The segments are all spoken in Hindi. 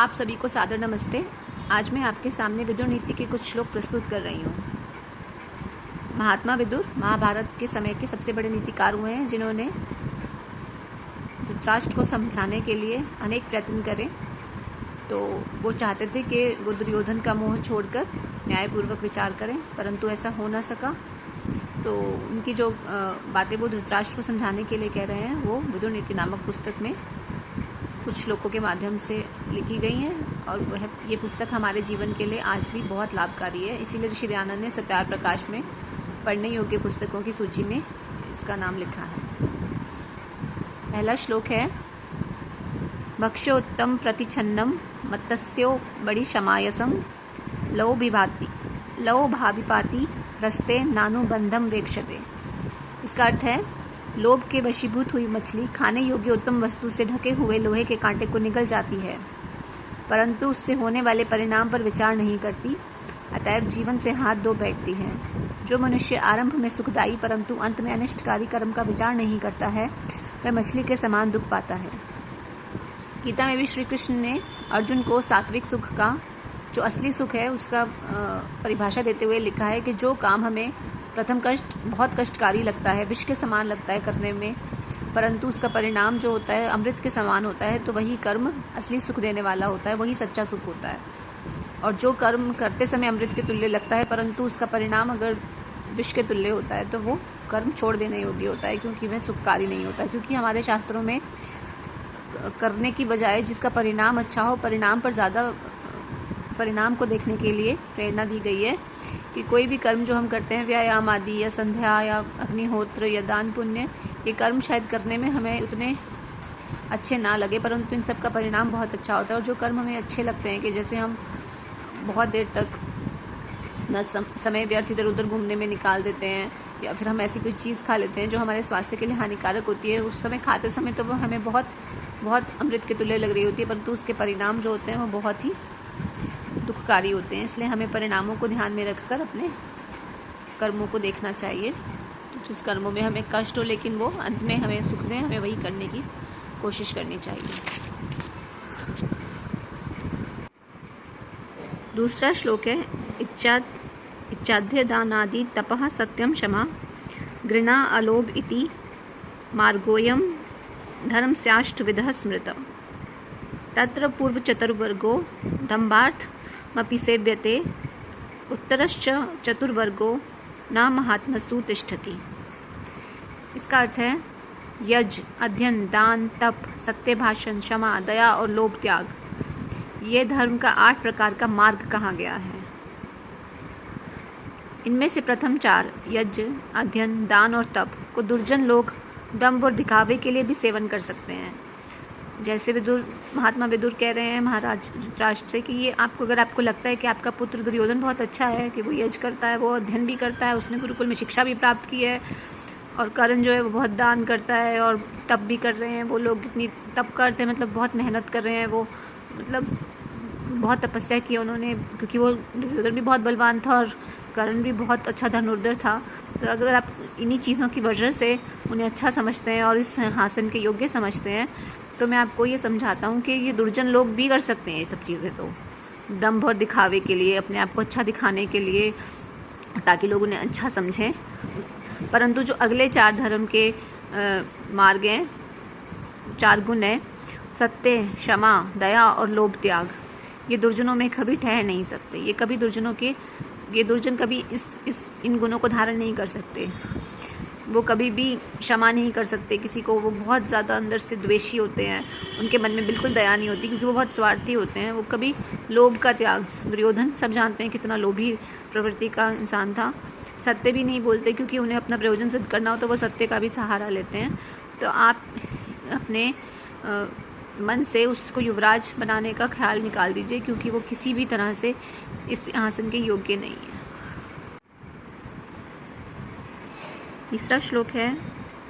आप सभी को सादर नमस्ते। आज मैं आपके सामने विदुर नीति के कुछ श्लोक प्रस्तुत कर रही हूँ। महात्मा विदुर महाभारत के समय के सबसे बड़े नीतिकार हुए हैं, जिन्होंने धृतराष्ट्र को समझाने के लिए अनेक प्रयत्न करे। तो वो चाहते थे कि वो दुर्योधन का मोह छोड़कर न्यायपूर्वक विचार करें, परंतु ऐसा हो ना सका। तो उनकी जो बातें वो धृतराष्ट्र को समझाने के लिए कह रहे हैं, वो विदुर नीति नामक पुस्तक में कुछ श्लोकों के माध्यम से लिखी गई हैं, और वह ये पुस्तक हमारे जीवन के लिए आज भी बहुत लाभकारी है। इसीलिए ऋषि दयानंद ने सत्यार प्रकाश में पढ़ने योग्य पुस्तकों की सूची में इसका नाम लिखा है। पहला श्लोक है, भक्ष्योत्तम प्रतिछन्नम मत्स्यो बड़ी क्षमायसम लव भाविपाति रस्ते नानुबंधम वेक्षते। इसका अर्थ है, लोभ के वशीभूत हुई मछली खाने योग्य उत्तम वस्तु से ढके हुए लोहे के कांटे को निगल जाती है, परंतु उससे होने वाले परिणाम पर विचार नहीं करती, अतएव जीवन से हाथ धो बैठती है। जो मनुष्य आरंभ में सुखदायी परंतु अंत में अनिष्टकारी कर्म का विचार नहीं करता है, वह मछली के समान दुख पाता है। गीता में भी श्री कृष्ण ने अर्जुन को सात्विक सुख का, जो असली सुख है, उसका परिभाषा देते हुए लिखा है कि जो काम हमें प्रथम कष्ट बहुत कष्टकारी लगता है, विष के समान लगता है करने में, परंतु उसका परिणाम जो होता है अमृत के समान होता है, तो वही कर्म असली सुख देने वाला होता है, वही सच्चा सुख होता है। और जो कर्म करते समय अमृत के तुल्य लगता है, परंतु उसका परिणाम अगर विष के तुल्य होता है, तो वो कर्म छोड़ देने योग्य होता है, क्योंकि वह सुखकारी नहीं होता। क्योंकि हमारे शास्त्रों में करने की बजाय जिसका परिणाम अच्छा हो, परिणाम पर ज़्यादा परिणाम को देखने के लिए प्रेरणा दी गई है कि कोई भी कर्म जो हम करते हैं, व्यायाम आदि या संध्या या अग्निहोत्र या दान पुण्य, ये कर्म शायद करने में हमें उतने अच्छे ना लगे, परंतु इन सब का परिणाम बहुत अच्छा होता है। और जो कर्म हमें अच्छे लगते हैं, कि जैसे हम बहुत देर तक समय व्यर्थ इधर उधर घूमने में निकाल देते हैं, या फिर हम ऐसी कोई चीज़ खा लेते हैं जो हमारे स्वास्थ्य के लिए हानिकारक होती है, उस समय खाते समय तो वो हमें बहुत बहुत अमृत के तुल्य लग रही होती है, परंतु उसके परिणाम जो होते हैं वो बहुत ही दुखकारी होते हैं। इसलिए हमें परिणामों को ध्यान में रखकर अपने कर्मों को देखना चाहिए। जिस कर्मों में हमें कष्ट हो लेकिन वो अंत में हमें सुख दें, हमें वही करने की कोशिश करनी चाहिए। दूसरा श्लोक है, इच्छाद्य दानादि तपः सत्यम क्षमा घृणा अलोभ इति मार्गोऽयं धर्मस्याष्टविधः स्मृतः तत्र पूर्व चतुर्वर्गो दम्भार्थमपि सेव्यते उत्तरश्च चतुर्वर्गो न महात्मसु तिष्ठति। इसका अर्थ है, यज्ञ, अध्ययन, दान, तप, सत्य भाषण, क्षमा, दया और लोभ त्याग, ये धर्म का 8 प्रकार का मार्ग कहा गया है। इनमें से प्रथम 4 यज्ञ, अध्ययन, दान और तप को दुर्जन लोग दंभ और दिखावे के लिए भी सेवन कर सकते हैं। जैसे महात्मा विदुर कह रहे हैं महाराज धृतराष्ट्र से कि ये अगर आपको लगता है कि आपका पुत्र दुर्योधन बहुत अच्छा है, कि वो यज्ञ करता है, वो अध्ययन भी करता है, उसने गुरुकुल में शिक्षा भी प्राप्त की है, और कर्ण जो है वो बहुत दान करता है और तप भी कर रहे हैं, वो लोग इतनी तप करते हैं, मतलब बहुत मेहनत कर रहे हैं, वो मतलब बहुत तपस्या की उन्होंने, क्योंकि वो दुर्योधन भी बहुत बलवान था और कर्ण भी बहुत अच्छा धनुर्धर था। तो अगर आप इन्हीं चीज़ों की वजह से उन्हें अच्छा समझते हैं और इस सिंहासन के योग्य समझते हैं, तो मैं आपको ये समझाता हूँ कि ये दुर्जन लोग भी कर सकते हैं ये सब चीज़ें, तो दंभ और दिखावे के लिए, अपने आप को अच्छा दिखाने के लिए, ताकि लोग उन्हें अच्छा समझें। परंतु जो अगले 4 धर्म के मार्ग हैं, 4 गुण हैं, सत्य, क्षमा, दया और लोभ त्याग, ये दुर्जनों में कभी ठहर नहीं सकते। ये दुर्जन कभी इन गुणों को धारण नहीं कर सकते। वो कभी भी क्षमा नहीं कर सकते किसी को, वो बहुत ज़्यादा अंदर से द्वेषी होते हैं, उनके मन में बिल्कुल दया नहीं होती, क्योंकि वो बहुत स्वार्थी होते हैं। वो कभी लोभ का त्याग, दुर्योधन सब जानते हैं कितना लोभी प्रवृत्ति का इंसान था। सत्य भी नहीं बोलते, क्योंकि उन्हें अपना प्रयोजन सिद्ध करना हो तो वो सत्य का भी सहारा लेते हैं। तो आप अपने मन से उसको युवराज बनाने का ख्याल निकाल दीजिए, क्योंकि वो किसी भी तरह से इस सिंहासन के योग्य नहीं है। तीसरा श्लोक है,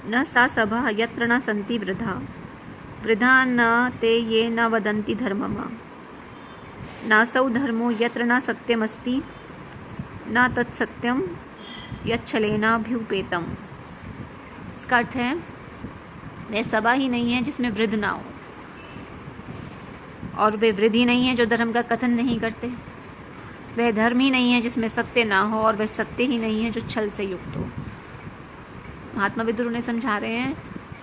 न सा सभा यत्र न सन्ति वृद्धा न ते ये न वदन्ति धर्मम् नासौ धर्मो यत्र न सत्यमस्ति न तत्सत्यम यच्छलेनाभ्युपेतम्। इसका अर्थ है, वह सभा ही नहीं है जिसमें वृद्ध ना हो, और वे वृद्ध ही नहीं है जो धर्म का कथन नहीं करते। वह धर्म ही नहीं है जिसमें सत्य ना हो, और वह सत्य ही नहीं है जो छल से युक्त हो। महात्मा विदुर उन्हें समझा रहे हैं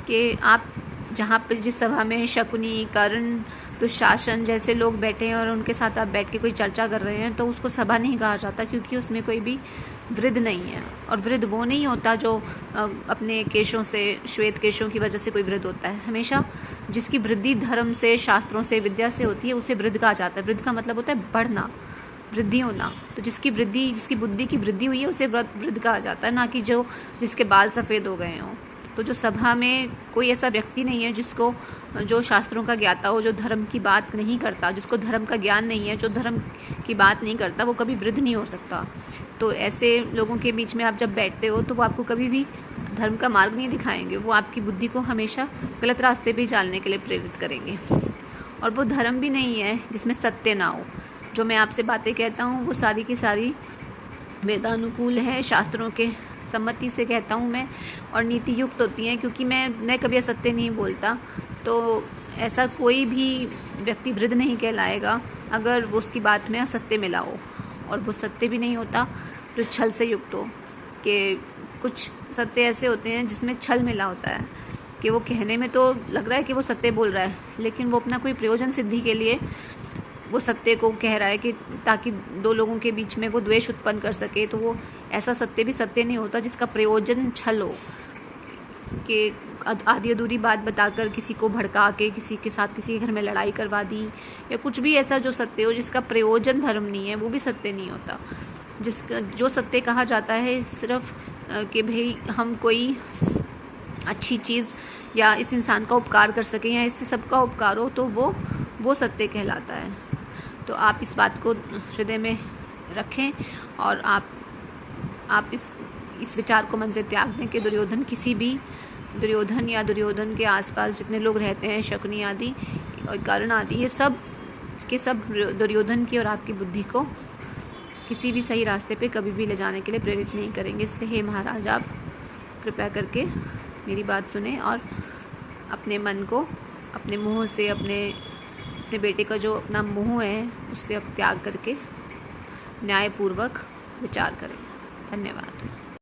कि आप जहाँ पर जिस सभा में शकुनी, कर्ण, दुशासन जैसे लोग बैठे हैं और उनके साथ आप बैठ के कोई चर्चा कर रहे हैं, तो उसको सभा नहीं कहा जाता, क्योंकि उसमें कोई भी वृद्ध नहीं है। और वृद्ध वो नहीं होता जो अपने केशों से, श्वेत केशों की वजह से कोई वृद्ध होता है। हमेशा जिसकी वृद्धि धर्म से, शास्त्रों से, विद्या से होती है, उसे वृद्ध कहा जाता है। वृद्ध का मतलब होता है बढ़ना, वृद्धि होना। तो जिसकी बुद्धि की वृद्धि हुई है उसे वृद्ध कहा जाता है, ना कि जिसके बाल सफ़ेद हो गए हों। तो जो सभा में कोई ऐसा व्यक्ति नहीं है जो शास्त्रों का ज्ञाता हो, जो धर्म की बात नहीं करता, जिसको धर्म का ज्ञान नहीं है, जो धर्म की बात नहीं करता, वो कभी वृद्ध नहीं हो सकता। तो ऐसे लोगों के बीच में आप जब बैठते हो तो वो आपको कभी भी धर्म का मार्ग नहीं दिखाएंगे। वो आपकी बुद्धि को हमेशा गलत रास्ते पे चलने के लिए प्रेरित करेंगे। और वो धर्म भी नहीं है जिसमें सत्य ना हो। जो मैं आपसे बातें कहता हूँ वो सारी की सारी वेदानुकूल है, शास्त्रों के सम्मति से कहता हूँ मैं, और नीति युक्त होती हैं, क्योंकि मैं कभी असत्य नहीं बोलता। तो ऐसा कोई भी व्यक्ति वृद्ध नहीं कहलाएगा अगर वो उसकी बात में असत्य मिला हो, और वो सत्य भी नहीं होता जो छल से युक्त हो। कि कुछ सत्य ऐसे होते हैं जिसमें छल मिला होता है, कि वो कहने में तो लग रहा है कि वो सत्य बोल रहा है, लेकिन वो अपना कोई प्रयोजन सिद्धि के लिए वो सत्य को कह रहा है, कि ताकि दो लोगों के बीच में वो द्वेष उत्पन्न कर सके। तो वो ऐसा सत्य भी सत्य नहीं होता जिसका प्रयोजन छल हो, कि आधी अधूरी बात बताकर किसी को भड़का के किसी के साथ किसी के घर में लड़ाई करवा दी, या कुछ भी ऐसा जो सत्य हो जिसका प्रयोजन धर्म नहीं है, वो भी सत्य नहीं होता। जो सत्य कहा जाता है सिर्फ कि भाई हम कोई अच्छी चीज़ या इस इंसान का उपकार कर सकें या इससे सबका उपकार हो, तो वो सत्य कहलाता है। तो आप इस बात को हृदय में रखें, और आप इस विचार को मन से त्याग दें कि दुर्योधन या दुर्योधन के आसपास जितने लोग रहते हैं, शकुनी आदि और कर्ण आदि, ये सब के सब दुर्योधन की और आपकी बुद्धि को किसी भी सही रास्ते पे कभी भी ले जाने के लिए प्रेरित नहीं करेंगे। इसलिए हे महाराज, आप कृपया करके मेरी बात सुने और अपने मन को अपने मोह से, अपने बेटे का जो अपना मोह है उससे अब त्याग करके न्यायपूर्वक विचार करें। धन्यवाद।